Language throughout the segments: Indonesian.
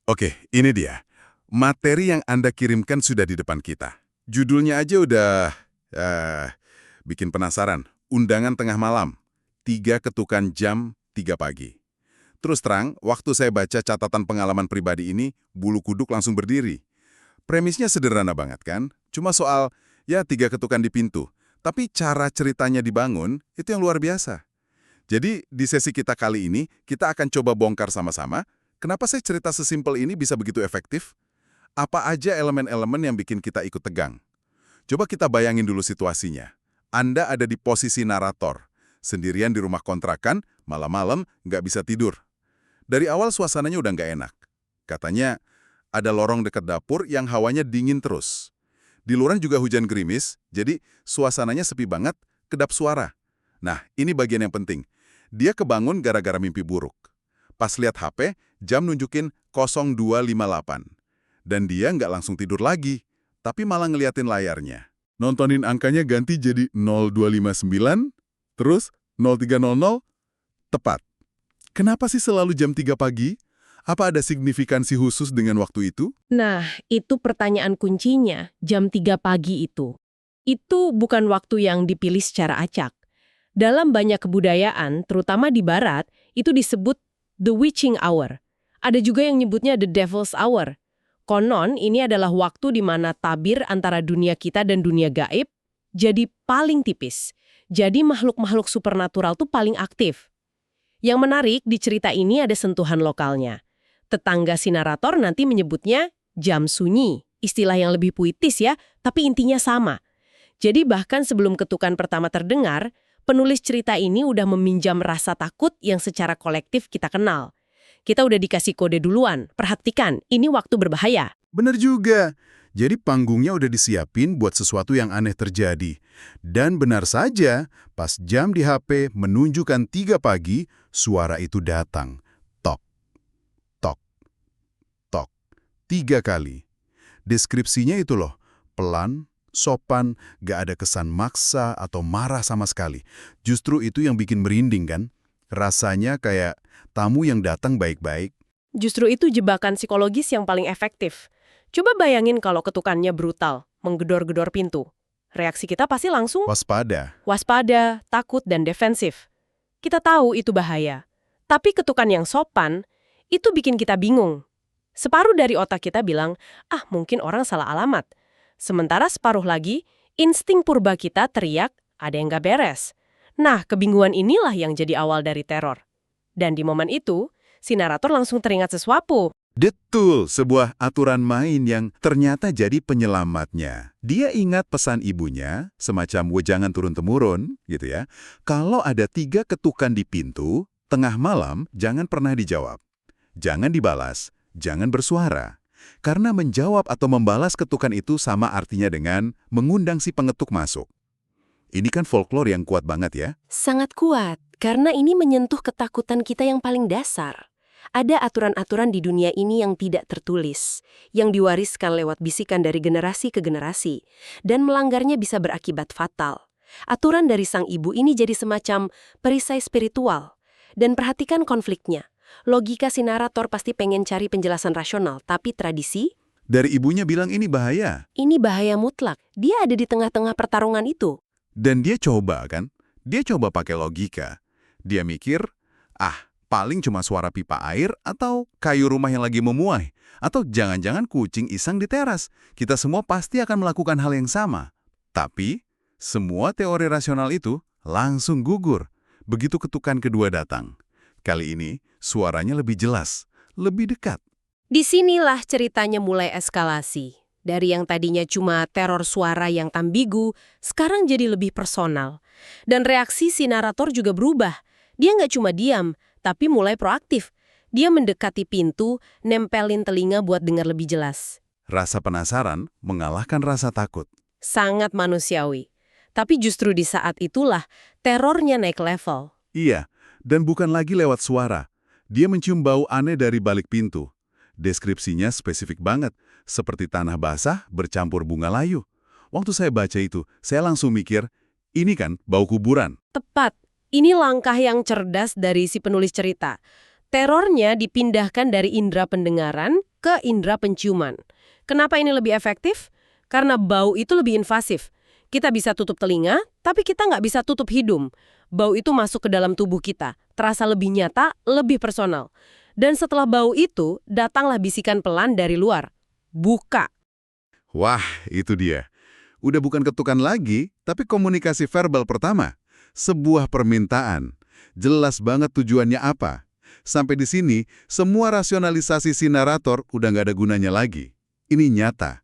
Oke, ini dia. Materi yang Anda kirimkan sudah di depan kita. Judulnya aja udah eh, bikin penasaran. Undangan tengah malam. 3 ketukan jam 3 pagi. Terus terang, waktu saya baca catatan pengalaman pribadi ini, bulu kuduk langsung berdiri. Premisnya sederhana banget kan? Cuma soal, ya 3 ketukan di pintu. Tapi cara ceritanya dibangun, itu yang luar biasa. Jadi, di sesi kita kali ini, kita akan coba bongkar sama-sama, kenapa sih cerita sesimpel ini bisa begitu efektif? Apa aja elemen-elemen yang bikin kita ikut tegang? Coba kita bayangin dulu situasinya. Anda ada di posisi narator, sendirian di rumah kontrakan, malam-malam nggak bisa tidur. Dari awal suasananya udah nggak enak. Katanya, ada lorong dekat dapur yang hawanya dingin terus. Di luar juga hujan gerimis, jadi suasananya sepi banget, kedap suara. Nah, ini bagian yang penting. Dia kebangun gara-gara mimpi buruk. Pas lihat HP, jam nunjukin 02.58. Dan dia nggak langsung tidur lagi, tapi malah ngeliatin layarnya. Nontonin angkanya ganti jadi 0259, terus 0300, tepat. Kenapa sih selalu jam 3 pagi? Apa ada signifikansi khusus dengan waktu itu? Nah, itu pertanyaan kuncinya, jam 3 pagi itu. Itu bukan waktu yang dipilih secara acak. Dalam banyak kebudayaan, terutama di barat, itu disebut the witching hour. Ada juga yang nyebutnya the devil's hour. Konon, ini adalah waktu di mana tabir antara dunia kita dan dunia gaib jadi paling tipis. Jadi makhluk-makhluk supernatural tuh paling aktif. Yang menarik, di cerita ini ada sentuhan lokalnya. Tetangga si narator nanti menyebutnya jam sunyi. Istilah yang lebih puitis ya, tapi intinya sama. Jadi bahkan sebelum ketukan pertama terdengar, penulis cerita ini udah meminjam rasa takut yang secara kolektif kita kenal. Kita udah dikasih kode duluan. Perhatikan, ini waktu berbahaya. Bener juga. Jadi panggungnya udah disiapin buat sesuatu yang aneh terjadi. Dan benar saja, pas jam di HP menunjukkan 3 pagi, suara itu datang. Tok, tok, tok. 3 kali. Deskripsinya itu loh, pelan, sopan, gak ada kesan maksa atau marah sama sekali. Justru itu yang bikin merinding kan? Rasanya kayak tamu yang datang baik-baik. Justru itu jebakan psikologis yang paling efektif. Coba bayangin kalau ketukannya brutal, menggedor-gedor pintu. Reaksi kita pasti langsung waspada, takut, dan defensif. Kita tahu itu bahaya. Tapi ketukan yang sopan, itu bikin kita bingung. Separuh dari otak kita bilang, mungkin orang salah alamat. Sementara separuh lagi, insting purba kita teriak, ada yang gak beres. Nah, kebingungan inilah yang jadi awal dari teror. Dan di momen itu, si narator langsung teringat sesuatu. Betul, sebuah aturan main yang ternyata jadi penyelamatnya. Dia ingat pesan ibunya, semacam wejangan turun-temurun, gitu ya. Kalau ada 3 ketukan di pintu, tengah malam jangan pernah dijawab. Jangan dibalas, jangan bersuara. Karena menjawab atau membalas ketukan itu sama artinya dengan mengundang si pengetuk masuk. Ini kan folklore yang kuat banget ya. Sangat kuat, karena ini menyentuh ketakutan kita yang paling dasar. Ada aturan-aturan di dunia ini yang tidak tertulis, yang diwariskan lewat bisikan dari generasi ke generasi, dan melanggarnya bisa berakibat fatal. Aturan dari sang ibu ini jadi semacam perisai spiritual. Dan perhatikan konfliknya. Logika si narator pasti pengen cari penjelasan rasional, tapi tradisi? Dari ibunya bilang ini bahaya. Ini bahaya mutlak. Dia ada di tengah-tengah pertarungan itu. Dan dia coba kan? Dia coba pakai logika. Dia mikir, paling cuma suara pipa air atau kayu rumah yang lagi memuai. Atau jangan-jangan kucing iseng di teras. Kita semua pasti akan melakukan hal yang sama. Tapi, semua teori rasional itu langsung gugur. Begitu ketukan kedua datang. Kali ini, suaranya lebih jelas, lebih dekat. Disinilah ceritanya mulai eskalasi. Dari yang tadinya cuma teror suara yang ambigu, sekarang jadi lebih personal. Dan reaksi si narator juga berubah. Dia nggak cuma diam, tapi mulai proaktif. Dia mendekati pintu, nempelin telinga buat dengar lebih jelas. Rasa penasaran mengalahkan rasa takut. Sangat manusiawi. Tapi justru di saat itulah, terornya naik level. Iya, dan bukan lagi lewat suara. Dia mencium bau aneh dari balik pintu. Deskripsinya spesifik banget, seperti tanah basah bercampur bunga layu. Waktu saya baca itu, saya langsung mikir, ini kan bau kuburan. Tepat. Ini langkah yang cerdas dari si penulis cerita. Terornya dipindahkan dari indera pendengaran ke ke indera penciuman. Kenapa ini lebih efektif? Karena bau itu lebih invasif. Kita bisa tutup telinga, tapi kita nggak bisa tutup hidung. Bau itu masuk ke dalam tubuh kita, terasa lebih nyata, lebih personal. Dan setelah bau itu, datanglah bisikan pelan dari luar. Buka. Wah, itu dia. Udah bukan ketukan lagi, tapi komunikasi verbal pertama. Sebuah permintaan. Jelas banget tujuannya apa. Sampai di sini, semua rasionalisasi si narator udah nggak ada gunanya lagi. Ini nyata.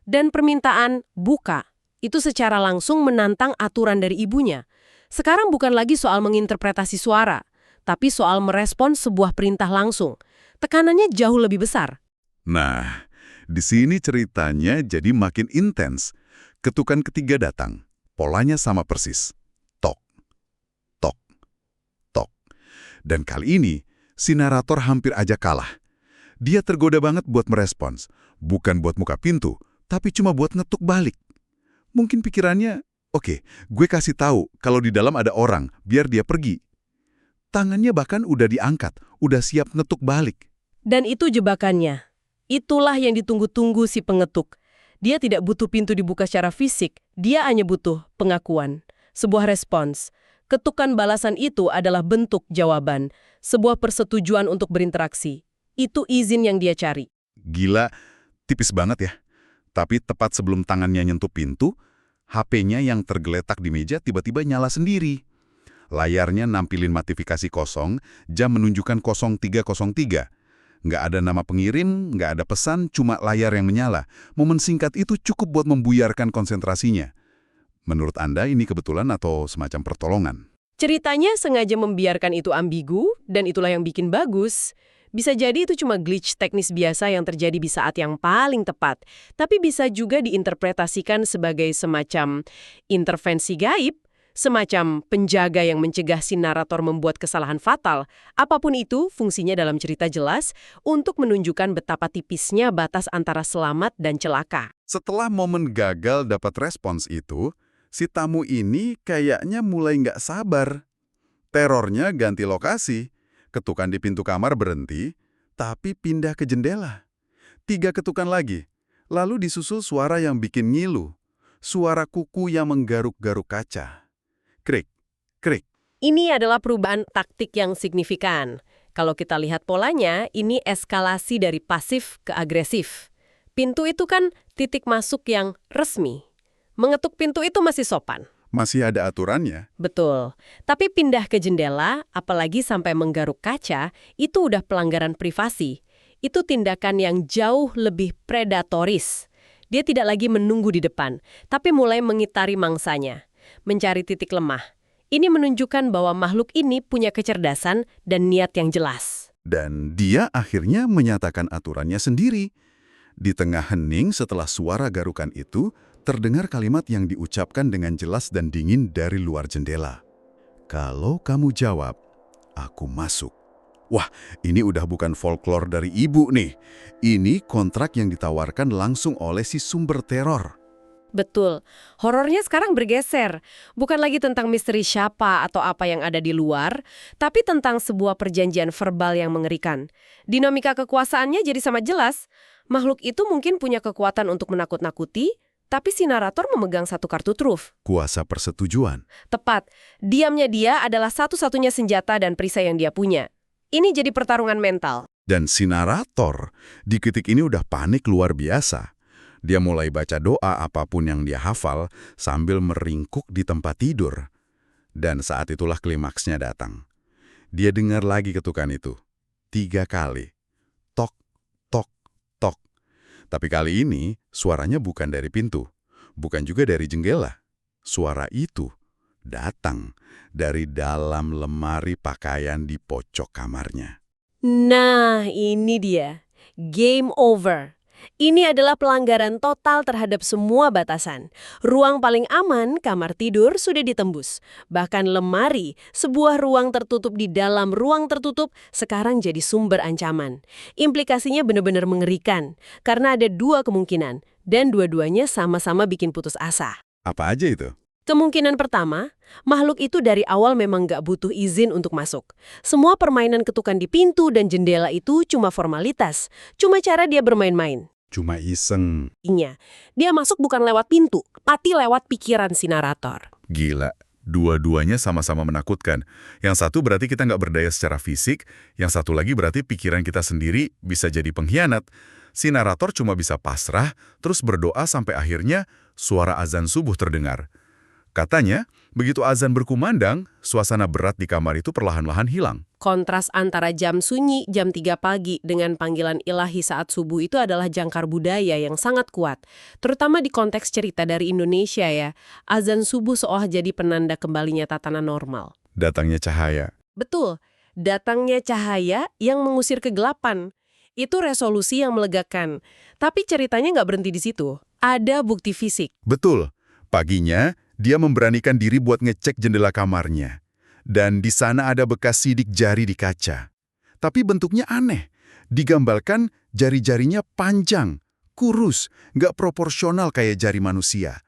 Dan permintaan buka, itu secara langsung menantang aturan dari ibunya. Sekarang bukan lagi soal menginterpretasi suara, tapi soal merespons sebuah perintah langsung. Tekanannya jauh lebih besar. Nah, di sini ceritanya jadi makin intens. Ketukan ketiga datang. Polanya sama persis. Tok, tok, tok. Dan kali ini, si narator hampir aja kalah. Dia tergoda banget buat merespons. Bukan buat muka pintu, tapi cuma buat ngetuk balik. Mungkin pikirannya, oke, gue kasih tahu kalau di dalam ada orang, biar dia pergi. Tangannya bahkan udah diangkat, udah siap ngetuk balik. Dan itu jebakannya. Itulah yang ditunggu-tunggu si pengetuk. Dia tidak butuh pintu dibuka secara fisik, dia hanya butuh pengakuan. Sebuah respons. Ketukan balasan itu adalah bentuk jawaban, sebuah persetujuan untuk berinteraksi. Itu izin yang dia cari. Gila, tipis banget ya. Tapi tepat sebelum tangannya nyentuh pintu, HP-nya yang tergeletak di meja tiba-tiba nyala sendiri. Layarnya nampilin notifikasi kosong, jam menunjukkan 0303. Nggak ada nama pengirim, nggak ada pesan, cuma layar yang menyala. Momen singkat itu cukup buat membuyarkan konsentrasinya. Menurut Anda ini kebetulan atau semacam pertolongan? Ceritanya sengaja membiarkan itu ambigu, dan itulah yang bikin bagus. Bisa jadi itu cuma glitch teknis biasa yang terjadi di saat yang paling tepat, tapi bisa juga diinterpretasikan sebagai semacam intervensi gaib, semacam penjaga yang mencegah si narator membuat kesalahan fatal. Apapun itu, fungsinya dalam cerita jelas untuk menunjukkan betapa tipisnya batas antara selamat dan celaka. Setelah momen gagal dapat respons itu, si tamu ini kayaknya mulai nggak sabar. Terornya ganti lokasi. Ketukan di pintu kamar berhenti, tapi pindah ke jendela. 3 ketukan lagi, lalu disusul suara yang bikin ngilu. Suara kuku yang menggaruk-garuk kaca. Krik, krik. Ini adalah perubahan taktik yang signifikan. Kalau kita lihat polanya, ini eskalasi dari pasif ke agresif. Pintu itu kan titik masuk yang resmi. Mengetuk pintu itu masih sopan. Masih ada aturannya. Betul. Tapi pindah ke jendela, apalagi sampai menggaruk kaca, itu udah pelanggaran privasi. Itu tindakan yang jauh lebih predatoris. Dia tidak lagi menunggu di depan, tapi mulai mengitari mangsanya. Mencari titik lemah. Ini menunjukkan bahwa makhluk ini punya kecerdasan dan niat yang jelas. Dan dia akhirnya menyatakan aturannya sendiri. Di tengah hening setelah suara garukan itu, terdengar kalimat yang diucapkan dengan jelas dan dingin dari luar jendela. Kalau kamu jawab, aku masuk. Wah, ini udah bukan folklore dari ibu nih. Ini kontrak yang ditawarkan langsung oleh si sumber teror. Betul. Horornya sekarang bergeser. Bukan lagi tentang misteri siapa atau apa yang ada di luar, tapi tentang sebuah perjanjian verbal yang mengerikan. Dinamika kekuasaannya jadi sangat jelas. Makhluk itu mungkin punya kekuatan untuk menakut-nakuti, tapi si narator memegang satu kartu truf. Kuasa persetujuan. Tepat. Diamnya dia adalah satu-satunya senjata dan perisai yang dia punya. Ini jadi pertarungan mental. Dan si narator di titik ini udah panik luar biasa. Dia mulai baca doa apapun yang dia hafal sambil meringkuk di tempat tidur. Dan saat itulah klimaksnya datang. Dia dengar lagi ketukan itu. 3 kali. Tok, tok, tok. Tapi kali ini suaranya bukan dari pintu. Bukan juga dari jendela. Suara itu datang dari dalam lemari pakaian di pojok kamarnya. Nah, ini dia. Game over. Ini adalah pelanggaran total terhadap semua batasan. Ruang paling aman, kamar tidur, sudah ditembus. Bahkan lemari, sebuah ruang tertutup di dalam ruang tertutup, sekarang jadi sumber ancaman. Implikasinya benar-benar mengerikan, karena ada 2 kemungkinan, dan dua-duanya sama-sama bikin putus asa. Apa aja itu? Kemungkinan pertama, makhluk itu dari awal memang nggak butuh izin untuk masuk. Semua permainan ketukan di pintu dan jendela itu cuma formalitas, cuma cara dia bermain-main. Cuma iseng. Dia masuk bukan lewat pintu, tapi lewat pikiran si narator. Gila. Dua-duanya sama-sama menakutkan. Yang satu berarti kita nggak berdaya secara fisik, yang satu lagi berarti pikiran kita sendiri bisa jadi pengkhianat. Si narator cuma bisa pasrah, terus berdoa sampai akhirnya suara azan subuh terdengar. Katanya, begitu azan berkumandang, suasana berat di kamar itu perlahan-lahan hilang. Kontras antara jam sunyi jam 3 pagi dengan panggilan ilahi saat subuh itu adalah jangkar budaya yang sangat kuat. Terutama di konteks cerita dari Indonesia ya. Azan subuh seolah jadi penanda kembalinya tatanan normal. Datangnya cahaya. Betul, datangnya cahaya yang mengusir kegelapan. Itu resolusi yang melegakan. Tapi ceritanya nggak berhenti di situ. Ada bukti fisik. Betul. Paginya, dia memberanikan diri buat ngecek jendela kamarnya. Dan di sana ada bekas sidik jari di kaca. Tapi bentuknya aneh. Digambarkan jari-jarinya panjang, kurus, nggak proporsional kayak jari manusia.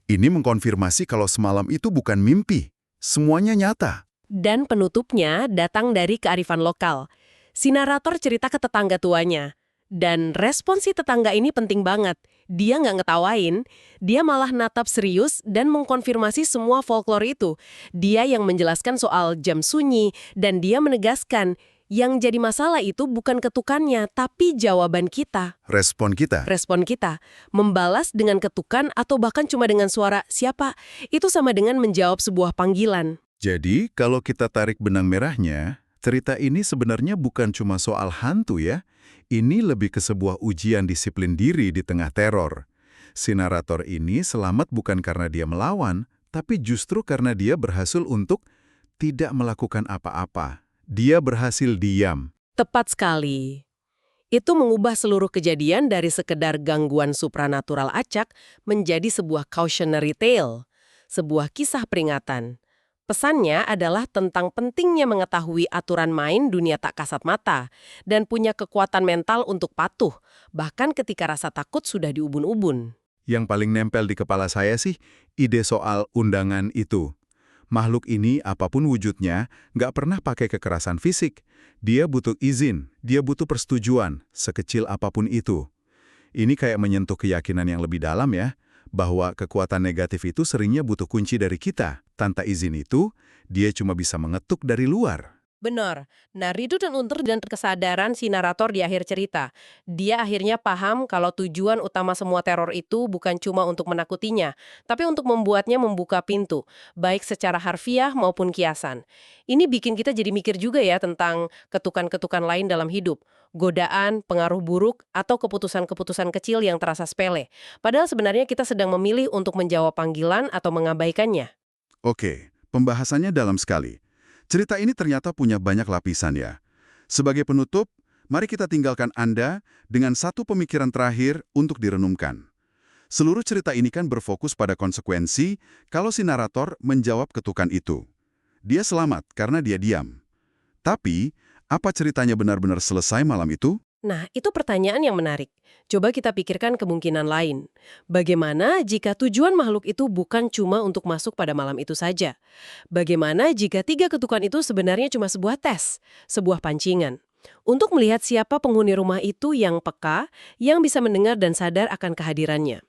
Ini mengkonfirmasi kalau semalam itu bukan mimpi. Semuanya nyata. Dan penutupnya datang dari kearifan lokal. Si narator cerita ke tetangga tuanya. Dan respon si tetangga ini penting banget. Dia nggak ngetawain, dia malah natap serius dan mengkonfirmasi semua folklore itu. Dia yang menjelaskan soal jam sunyi, dan dia menegaskan, yang jadi masalah itu bukan ketukannya, tapi jawaban kita. Respon kita. Respon kita, membalas dengan ketukan atau bahkan cuma dengan suara, siapa? Itu sama dengan menjawab sebuah panggilan. Jadi, kalau kita tarik benang merahnya, cerita ini sebenarnya bukan cuma soal hantu ya. Ini lebih ke sebuah ujian disiplin diri di tengah teror. Si narator ini selamat bukan karena dia melawan, tapi justru karena dia berhasil untuk tidak melakukan apa-apa. Dia berhasil diam. Tepat sekali. Itu mengubah seluruh kejadian dari sekedar gangguan supranatural acak menjadi sebuah cautionary tale, sebuah kisah peringatan. Pesannya adalah tentang pentingnya mengetahui aturan main dunia tak kasat mata dan punya kekuatan mental untuk patuh, bahkan ketika rasa takut sudah di ubun-ubun. Yang paling nempel di kepala saya sih, ide soal undangan itu. Makhluk ini, apapun wujudnya, nggak pernah pakai kekerasan fisik. Dia butuh izin, dia butuh persetujuan, sekecil apapun itu. Ini kayak menyentuh keyakinan yang lebih dalam ya, bahwa kekuatan negatif itu seringnya butuh kunci dari kita. Tanpa izin itu, dia cuma bisa mengetuk dari luar. Benar. Nah, Ridu dan Unter dan kesadaran si narator di akhir cerita. Dia akhirnya paham kalau tujuan utama semua teror itu bukan cuma untuk menakutinya, tapi untuk membuatnya membuka pintu, baik secara harfiah maupun kiasan. Ini bikin kita jadi mikir juga ya tentang ketukan-ketukan lain dalam hidup. Godaan, pengaruh buruk, atau keputusan-keputusan kecil yang terasa sepele. Padahal sebenarnya kita sedang memilih untuk menjawab panggilan atau mengabaikannya. Oke, pembahasannya dalam sekali. Cerita ini ternyata punya banyak lapisan ya. Sebagai penutup, mari kita tinggalkan Anda dengan satu pemikiran terakhir untuk direnungkan. Seluruh cerita ini kan berfokus pada konsekuensi kalau si narator menjawab ketukan itu. Dia selamat karena dia diam. Tapi, apa ceritanya benar-benar selesai malam itu? Nah, itu pertanyaan yang menarik. Coba kita pikirkan kemungkinan lain. Bagaimana jika tujuan makhluk itu bukan cuma untuk masuk pada malam itu saja? Bagaimana jika 3 ketukan itu sebenarnya cuma sebuah tes, sebuah pancingan? Untuk melihat siapa penghuni rumah itu yang peka, yang bisa mendengar dan sadar akan kehadirannya.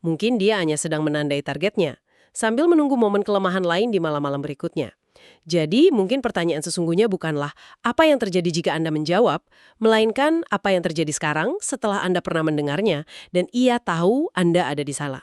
Mungkin dia hanya sedang menandai targetnya, sambil menunggu momen kelemahan lain di malam-malam berikutnya. Jadi, mungkin pertanyaan sesungguhnya bukanlah apa yang terjadi jika Anda menjawab, melainkan apa yang terjadi sekarang setelah Anda pernah mendengarnya dan ia tahu Anda ada di sana.